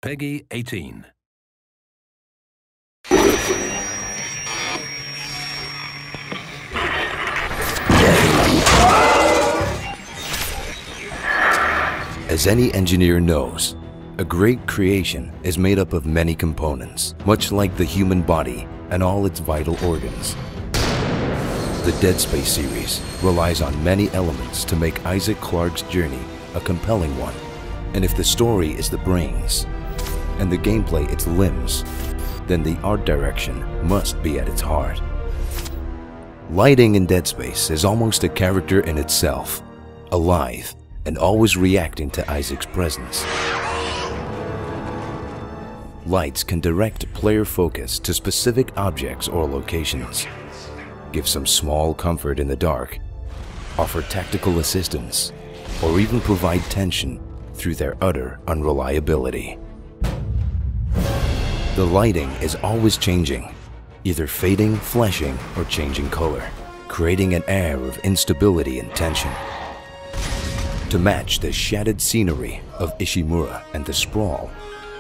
Peggy 18. As any engineer knows, a great creation is made up of many components, much like the human body and all its vital organs. The Dead Space series relies on many elements to make Isaac Clarke's journey a compelling one. And if the story is the brains, and the gameplay its limbs, then the art direction must be at its heart. Lighting in Dead Space is almost a character in itself, alive and always reacting to Isaac's presence. Lights can direct player focus to specific objects or locations, give some small comfort in the dark, offer tactical assistance, or even provide tension through their utter unreliability. The lighting is always changing, either fading, flashing, or changing color, creating an air of instability and tension. To match the shattered scenery of Ishimura and the sprawl,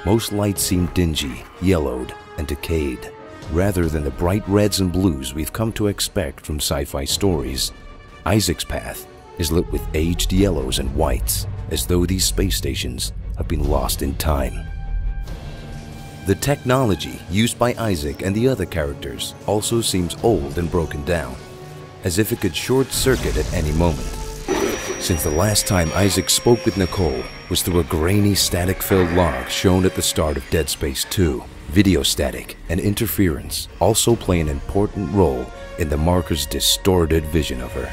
most lights seem dingy, yellowed, and decayed. Rather than the bright reds and blues we've come to expect from sci-fi stories, Isaac's path is lit with aged yellows and whites, as though these space stations have been lost in time. The technology used by Isaac and the other characters also seems old and broken down, as if it could short-circuit at any moment. Since the last time Isaac spoke with Nicole was through a grainy static-filled log shown at the start of Dead Space 2, video static and interference also play an important role in the marker's distorted vision of her.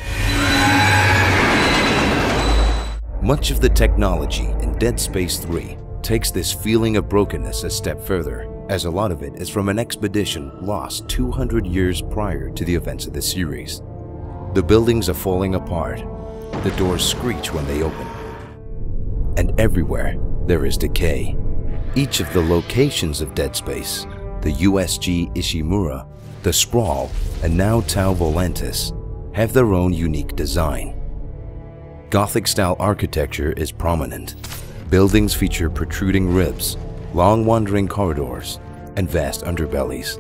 Much of the technology in Dead Space 3 takes this feeling of brokenness a step further, as a lot of it is from an expedition lost 200 years prior to the events of the series. The buildings are falling apart, the doors screech when they open, and everywhere there is decay. Each of the locations of Dead Space, the USG Ishimura, the Sprawl, and now Tau Volantis, have their own unique design. Gothic-style architecture is prominent. Buildings feature protruding ribs, long wandering corridors, and vast underbellies,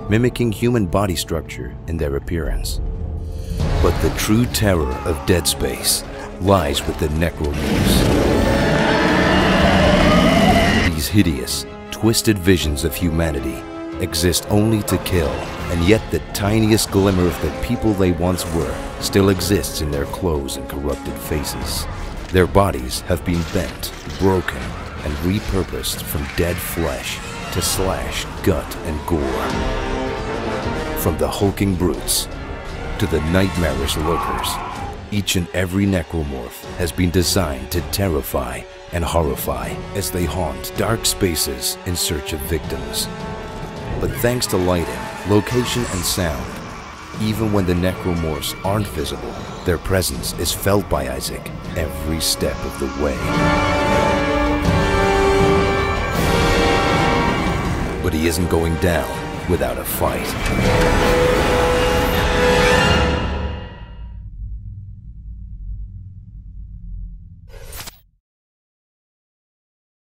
mimicking human body structure in their appearance. But the true terror of Dead Space lies with the Necromorphs. These hideous, twisted visions of humanity exist only to kill, and yet the tiniest glimmer of the people they once were still exists in their clothes and corrupted faces. Their bodies have been bent, broken, and repurposed from dead flesh to slash, gut, and gore. From the hulking brutes to the nightmarish lurkers, each and every necromorph has been designed to terrify and horrify as they haunt dark spaces in search of victims. But thanks to lighting, location, and sound, even when the necromorphs aren't visible, their presence is felt by Isaac every step of the way. But he isn't going down without a fight.